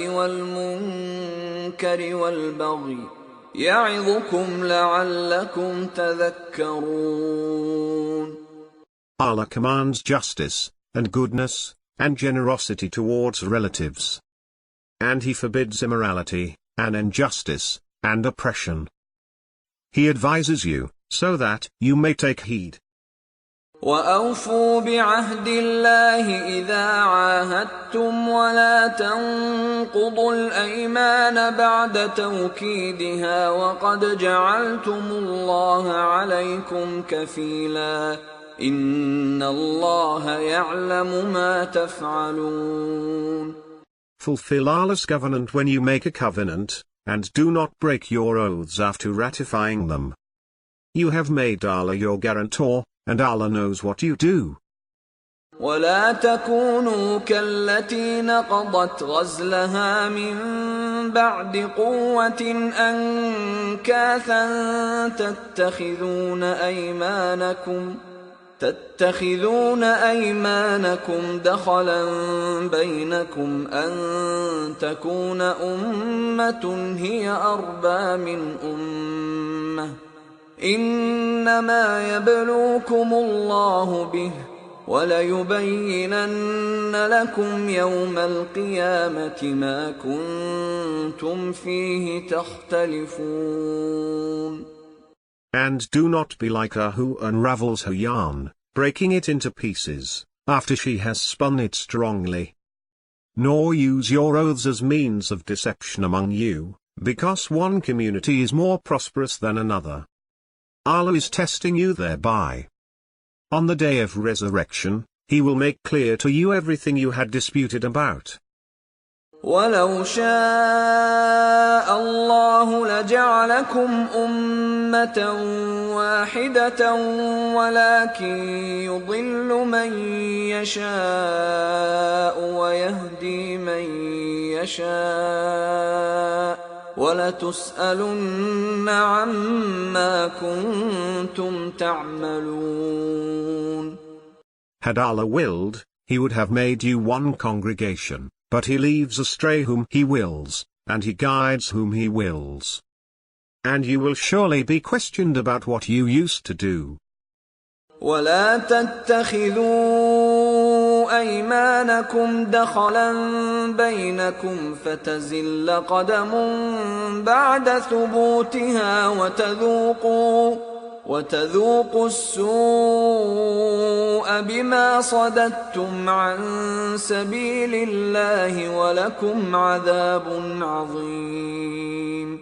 والمنكر والبغي يعظكم لعلكم تذكرون. Allah commands justice, and goodness, and generosity towards relatives. And He forbids immorality, and injustice, and oppression. He advises you, so that you may take heed. وَأَوْفُوا بِعَهْدِ اللَّهِ إِذَا عَاهَدتُّمْ وَلَا تَنقُضُوا الْأَيْمَانَ بَعْدَ تَوْكِيدِهَا وَقَدْ جَعَلْتُمُ اللَّهَ عَلَيْكُمْ كَفِيلًا إِنَّ اللَّهَ يَعْلَمُ مَا تَفْعَلُونَ. Fulfill Allah's covenant when you make a covenant, and do not break your oaths after ratifying them. You have made Allah your guarantor, and Allah knows what you do. ولا تكونوا كالتي نقضت غزلها من بعد قوة أنكاثا تتخذون أيمانكم دخلا بينكم أن تكون أمة هي أربى من أمة إنما يبلوكم الله به وَلَيُبَيِّنَنَّ لَكُمْ يَوْمَ الْقِيَامَةِ مَا كُنْتُمْ فِيهِ تَخْتَلِفُونَ. And do not be like her who unravels her yarn, breaking it into pieces, after she has spun it strongly. Nor use your oaths as means of deception among you, because one community is more prosperous than another. Allah is testing you thereby. On the day of resurrection, He will make clear to you everything you had disputed about. وَلَوْ شَاءَ اللَّهُ لَجَعَلَكُمْ أُمَّةً وَاحِدَةً وَلَكِنْ يُضِلُّ مَنْ يَشَاءُ وَيَهْدِي مَنْ يَشَاءُ وَلَتُسْأَلُنَّ عَمَّا كُنْتُمْ تَعْمَلُونَ. Had Allah willed, He would have made you one congregation, but He leaves astray whom He wills, and He guides whom He wills. And you will surely be questioned about what you used to do. وَلَا تَتَّخِذُوا أَيْمَانَكُمْ دَخَلًا بَيْنَكُمْ فَتَزِلَّ قَدَمٌ بَعْدَ ثُبُوتِهَا وَتَذُوقُوا السُّوءَ بِمَا صَدَدتُّمْ عَن سَبِيلِ اللَّهِ وَلَكُمْ عَذَابٌ عَظِيمٌ.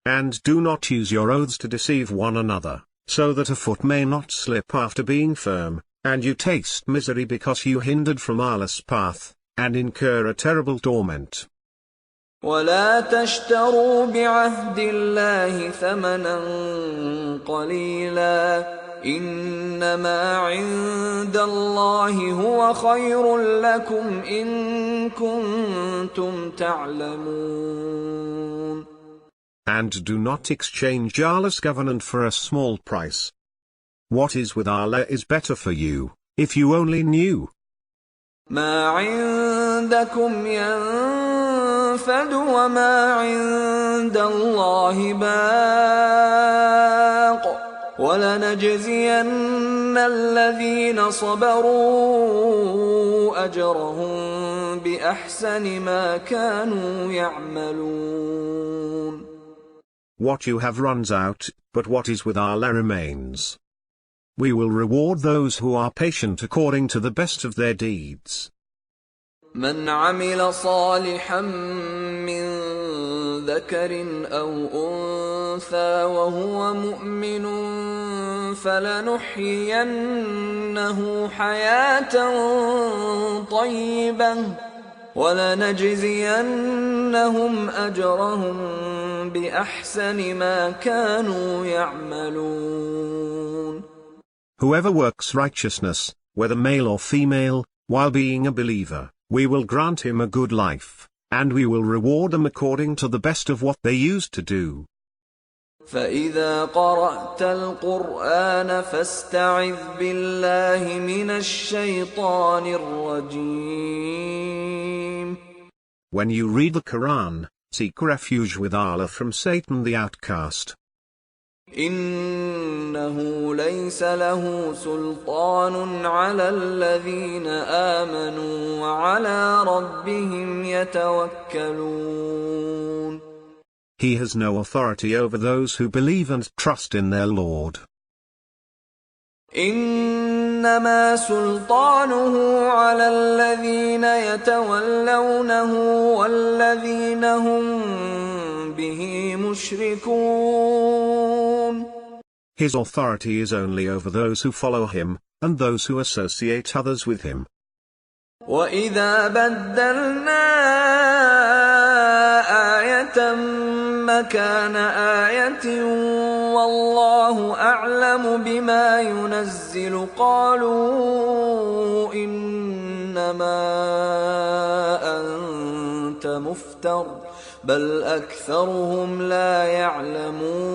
And do not use your oaths to deceive one another, so that a foot may not slip after being firm, and you taste misery because you hindered from Allah's path, and incur a terrible torment. وَلَا تَشْتَرُوا بِعَهْدِ اللَّهِ ثَمَنًا قَلِيلًا إِنَّمَا عِندَ اللَّهِ هُوَ خَيْرٌ لَكُمْ إِن كُنتُمْ تَعْلَمُونَ. And do not exchange Allah's covenant for a small price. What is with Allah is better for you, if you only knew. مَا عِندَكُمْ يَنفَدُ وَمَا عِندَ اللَّهِ بَاقٍ وَلَنَجْزِيَنَّ الَّذِينَ صَبَرُوا أَجْرَهُم بِأَحْسَنِ مَا كَانُوا يَعْمَلُونَ. What you have runs out, but what is with Allah remains. We will reward those who are patient according to the best of their deeds. مَنْ عَمِلَ صَالِحًا مِّن ذَكَرٍ أَوْ أُنثَىٰ وَهُوَ مُؤْمِنٌ فَلَنُحْيِيَنَّهُ حَيَاةً طَيِّبَةً وَلَنَجْزِيَنَّهُمْ أَجْرَهُم بِأَحْسَنِ مَا كَانُوا يَعْمَلُونَ. Whoever works righteousness, whether male or female, while being a believer, we will grant him a good life, and we will reward them according to the best of what they used to do. فَإِذَا قَرَأْتَ الْقُرْآنَ فَاسْتَعِذْ بِاللَّهِ مِنَ الشَّيْطَانِ الرَّجِيمِ. When you read the Quran, seek refuge with Allah from Satan the outcast. إِنَّهُ لَيْسَ لَهُ سُلْطَانٌ عَلَى الَّذِينَ آمَنُوا وَعَلَى رَبِّهِمْ يَتَوَكَّلُونَ. He has no authority over those who believe and trust in their Lord. إِنَّمَا سُلْطَانُهُ عَلَى الَّذِينَ يَتَوَلَّوْنَهُ وَالَّذِينَ هُمْ بِهِ مُشْرِكُونَ. His authority is only over those who follow him, and those who associate others with him. وَإِذَا بَدَّلْنَا آيَةً مَّكَانَ آيَةٍ وَاللَّهُ أَعْلَمُ بِمَا يُنَزِّلُ قَالُوا إِنَّمَا أَنتَ مُفْتَرٍ بَلْ أَكْثَرُهُمْ لَا يَعْلَمُونَ.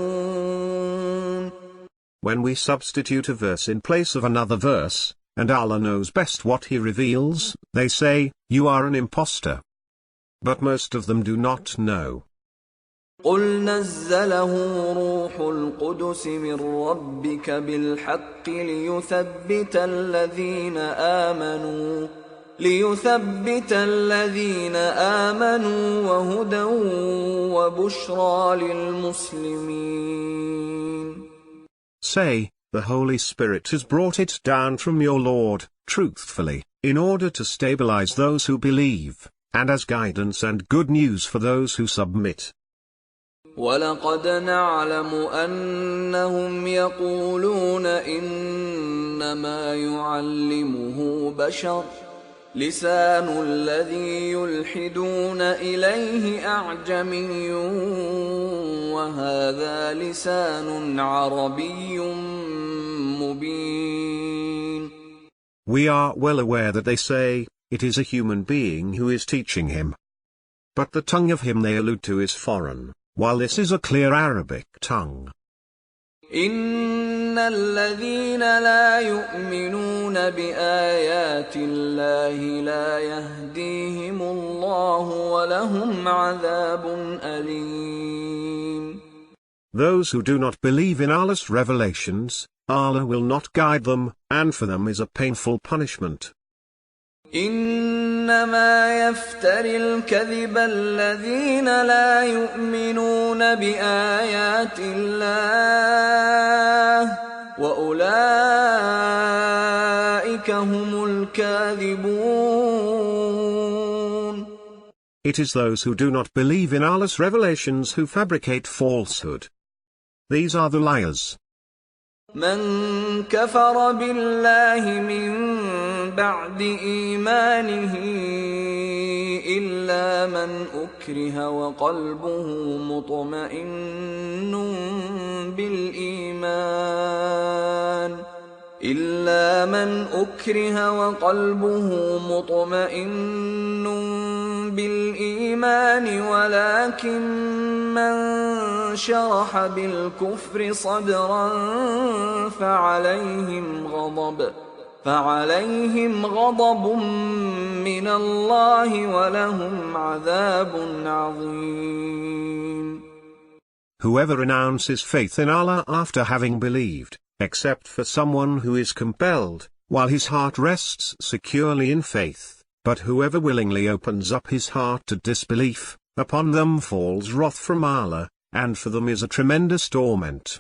When we substitute a verse in place of another verse, and Allah knows best what He reveals, they say, "You are an impostor." But most of them do not know. قُلْ نَزَّلَهُ رُوحُ الْقُدُسِ مِنْ رَبِّكَ بِالْحَقِّ لِيُثَبِّتَ الَّذِينَ آمَنُوا وَهُدًى وَبُشْرَى لِلْمُسْلِمِينَ. Say, the Holy Spirit has brought it down from your Lord, truthfully, in order to stabilize those who believe, and as guidance and good news for those who submit. وَلَقَدْ نَعْلَمُ أَنَّهُمْ يَقُولُونَ إِنَّمَا يُعَلِّمُهُ بَشَرٌ لِسَانُ الَّذِي يُلْحِدُونَ إِلَيْهِ أَعْجَمِيٌّ وَهَذَا لِسَانٌ عَرَبِيٌّ مُبِينٌ. We are well aware that they say, it is a human being who is teaching him. But the tongue of him they allude to is foreign, while this is a clear Arabic tongue. إِنَّ الَّذِينَ لَا يُؤْمِنُونَ بِآيَاتِ اللَّهِ لَا يَهْدِيهِمُ اللَّهُ وَلَهُمْ عَذَابٌ أَلِيمٌ. Those who do not believe in Allah's revelations, Allah will not guide them, and for them is a painful punishment. إِنَّمَا يَفْتَرِي الْكَذِبَ الَّذِينَ لَا يُؤْمِنُونَ بِآيَاتِ اللَّهِ وَأُولَئِكَ هُمُ الْكَاذِبُونَ. It is those who do not believe in Allah's revelations who fabricate falsehood. These are the liars. مَنْ كَفَرَ بِاللَّهِ مِنْ بَعْدِ إِيمَانِهِ إِلَّا مَنْ أُكْرِهَ وَقَلْبُهُ مُطْمَئِنٌّ بِالْإِيمَانِ وَلَكِنْ مَنْ شَرَحَ بِالْكُفْرِ صَدْرًا فَعَلَيْهِمْ غَضَبٌ مِّنَ اللَّهِ وَلَهُمْ عَذَابٌ عَظِيمٌ. Whoever renounces faith in Allah after having believed, except for someone who is compelled, while his heart rests securely in faith, but whoever willingly opens up his heart to disbelief, upon them falls wrath from Allah, and for them is a tremendous torment.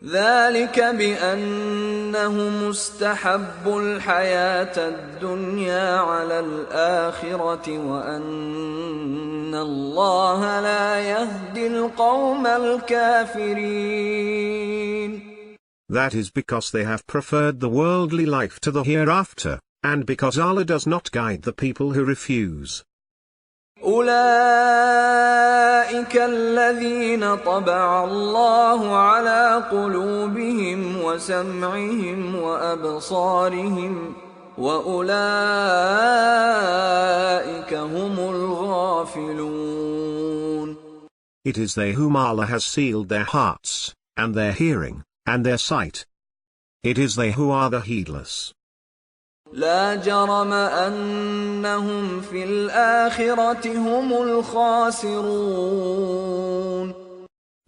ذَلِكَ بِأَنَّهُمُ اسْتَحَبُّوا الْحَيَاةَ الدُّنْيَا عَلَى الْآخِرَةِ وَأَنَّ اللَّهَ لَا يَهْدِي الْقَوْمَ الْكَافِرِينَ. That is because they have preferred the worldly life to the hereafter, and because Allah does not guide the people who refuse. أولئك الذين طبع الله على قلوبهم وسمعهم وأبصارهم وأولئك هم الغافلون. It is they whom Allah has sealed their hearts, and their hearing, and their sight. It is they who are the heedless. لا جرم أنهم في الآخرة هم الخاسرون.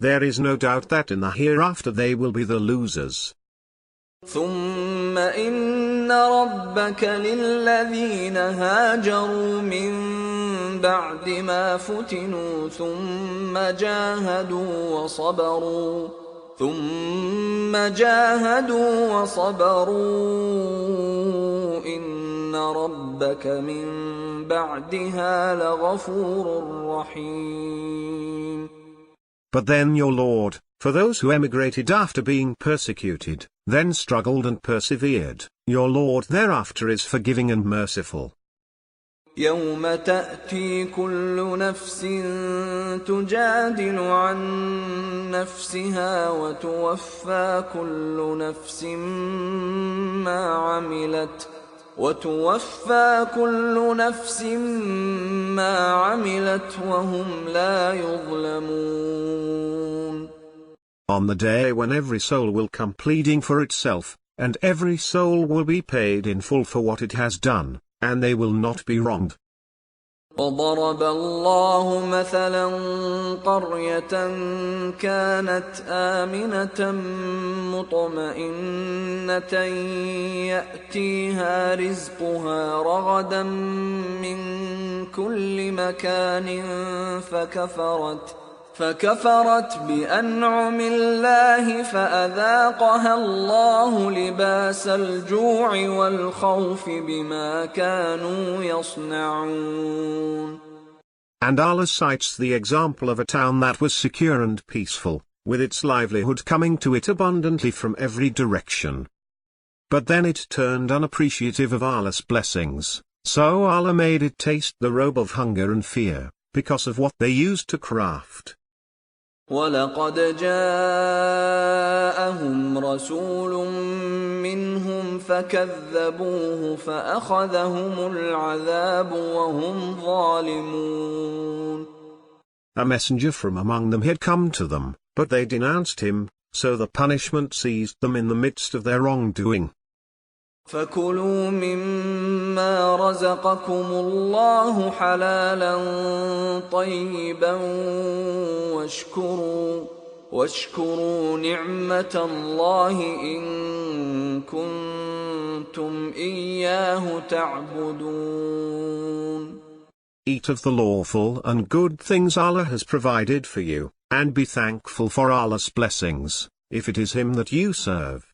There is no doubt that in the hereafter they will be the losers. ثم إن ربك للذين هاجروا من بعد ما فتنوا ثم جاهدوا وصبروا إن ربك من بعدها لغفور رحيم. But then your Lord, for those who emigrated after being persecuted, then struggled and persevered, your Lord thereafter is forgiving and merciful. يوم تأتي كل نفس تجادل عن نفسها وتوفى كل نفس ما عملت وهم لا يظلمون. On the day when every soul will come pleading for itself, and every soul will be paid in full for what it has done, and they will not be wronged. وضرب الله مثلا قرية كانت آمنة مطمئنة يأتيها رزقها رغدا من كل مكان فكفرت بأنعم الله فأذاقها الله لباس الجوع والخوف بما كانوا يصنعون. And Allah cites the example of a town that was secure and peaceful, with its livelihood coming to it abundantly from every direction. But then it turned unappreciative of Allah's blessings, so Allah made it taste the robe of hunger and fear, because of what they used to craft. وَلَقَدْ جَاءَهُمْ رَسُولٌ مِّنْهُمْ فَكَذَّبُوهُ فَأَخَذَهُمُ الْعَذَابُ وَهُمْ ظَالِمُونَ. A messenger from among them had come to them, but they denounced him, so the punishment seized them in the midst of their wrongdoing. فَكُلُوا مِمَّا رَزَقَكُمُ اللَّهُ حَلَالًا طَيِّبًا واشكروا نِعْمَةَ اللَّهِ إِن كُنتُمْ إِيَّاهُ تَعْبُدُونَ. Eat of the lawful and good things Allah has provided for you, and be thankful for Allah's blessings, if it is Him that you serve.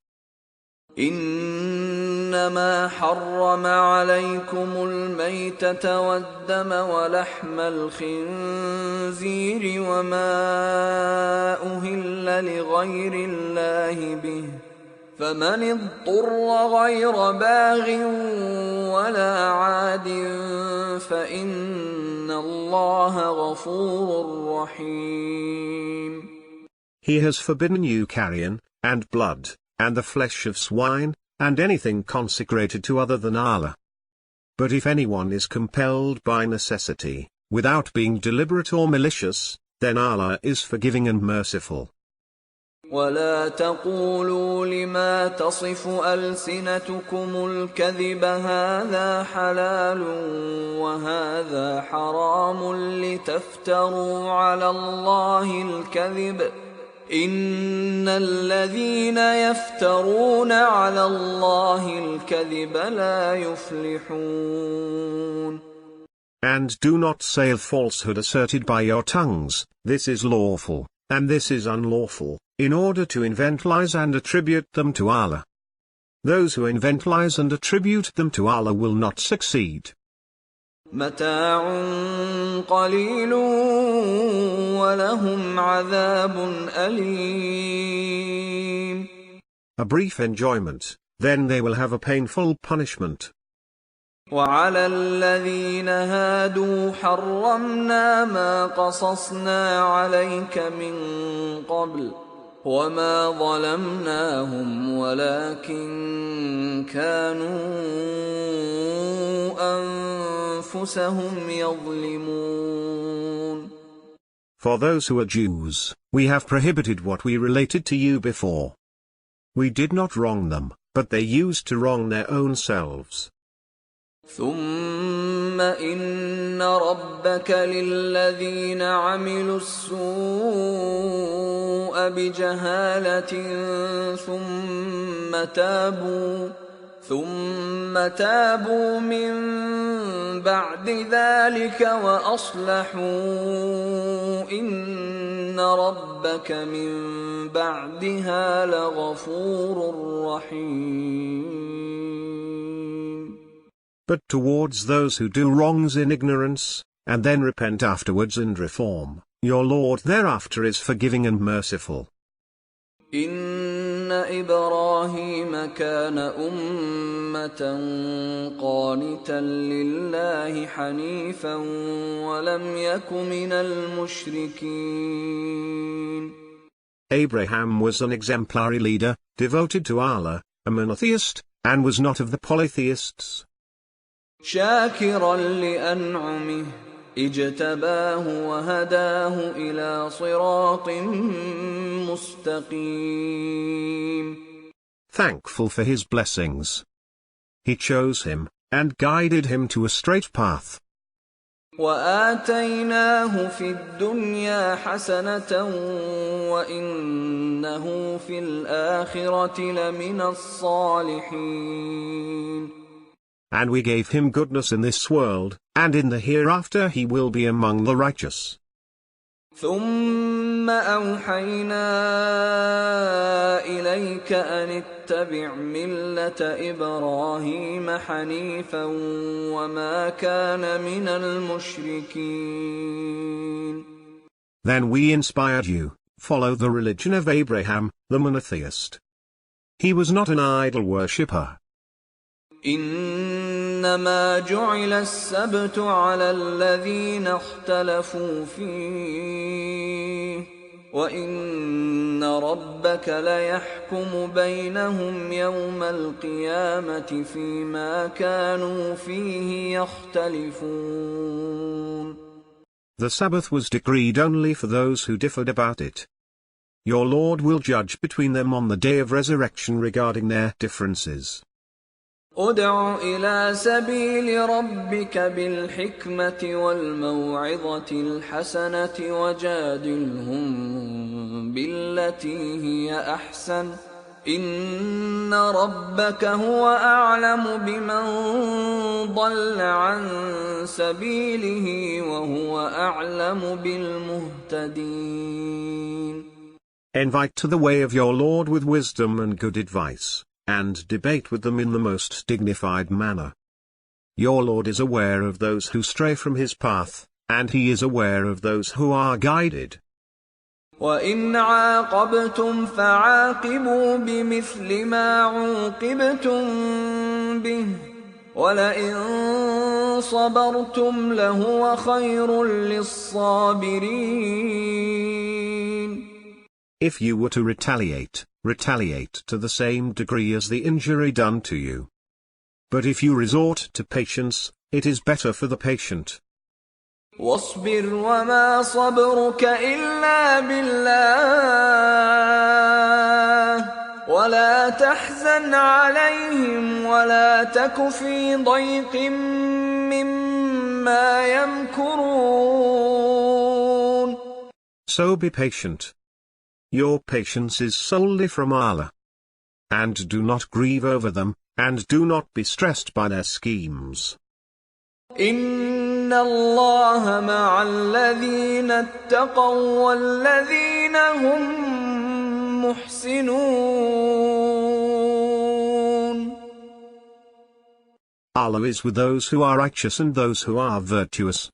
إنما حرم عليكم الميتة والدم ولحم الخنزير وما أهل لغير الله به فمن اضطر غير باغ ولا عاد فإن الله غفور رحيم. He has forbidden you carrion, and blood, and the flesh of swine, and anything consecrated to other than Allah. But if anyone is compelled by necessity, without being deliberate or malicious, then Allah is forgiving and merciful. ولا تقولوا لما تصف ألسنتكم الكذب هذا حلال وهذا حرام لتفتروا على الله الكذب إن الذين يفترون على الله الكذب لا يفلحون. And do not say a falsehood asserted by your tongues, this is lawful, and this is unlawful, in order to invent lies and attribute them to Allah. Those who invent lies and attribute them to Allah will not succeed. متاع قليل ولهم عذاب أليم. A brief enjoyment, then they will have a painful punishment. وعلى الذين هادوا حرمنا ما قصصنا عليك من قبل وما ظلمناهم ولكن كانوا أنفسهم يظلمون. For those who are Jews, we have prohibited what we related to you before. We did not wrong them, but they used to wrong their own selves. ثم إن ربك للذين عملوا السوء بجهالة ثم تابوا من بعد ذلك وأصلحوا إن ربك من بعدها لغفور رحيم. But towards those who do wrongs in ignorance, and then repent afterwards and reform, your Lord thereafter is forgiving and merciful. إن إبراهيم كان أمة قانتا لله حنيفا ولم يك من المشركين. Abraham was an exemplary leader, devoted to Allah, a monotheist, and was not of the polytheists. شاكرا لأنعمه اجتباه وهداه إلى صراط مستقيم. Thankful for his blessings. He chose him, and guided him to a straight path. وآتيناه في الدنيا حسنة وإنه في الآخرة لمن الصالحين. And we gave him goodness in this world, and in the hereafter he will be among the righteous. ثم أوحينا إليك أن اتبع ملة إبراهيم حنيفا وما كان من المشركين. Then we inspired you, follow the religion of Abraham, the monotheist. He was not an idol worshipper. إنما جعل السبت على الذين اختلفوا فيه وإن ربك ليحكم بينهم يوم القيامة فيما كانوا فيه يختلفون. The Sabbath was decreed only for those who differed about it. Your Lord will judge between them on the day of resurrection regarding their differences. ادع إلى سبيل ربك بالحكمة والموعظة الحسنة وجادلهم بالتي هي أحسن إن ربك هو أعلم بمن ضل عن سبيله وهو أعلم بالمهتدين. Invite to the way of your Lord with wisdom and good advice, and debate with them in the most dignified manner. Your Lord is aware of those who stray from his path, and he is aware of those who are guided. وَإِنْ عَاقَبْتُمْ فَعَاقِبُوا بِمِثْلِ مَا عُوقِبْتُمْ بِهِ وَلَئِنْ صَبَرْتُمْ لَهُوَ خَيْرٌ لِلصَّابِرِينَ. If you were to retaliate to the same degree as the injury done to you. But if you resort to patience, it is better for the patient. واصبر وما صبرك إلا بالله ولا تحزن عليهم ولا تك في ضيق مما يمكرون. So be patient. Your patience is solely from Allah. And do not grieve over them, and do not be stressed by their schemes. إن الله مع الذين اتقوا والذين هم محسنون. Allah is with those who are righteous and those who are virtuous.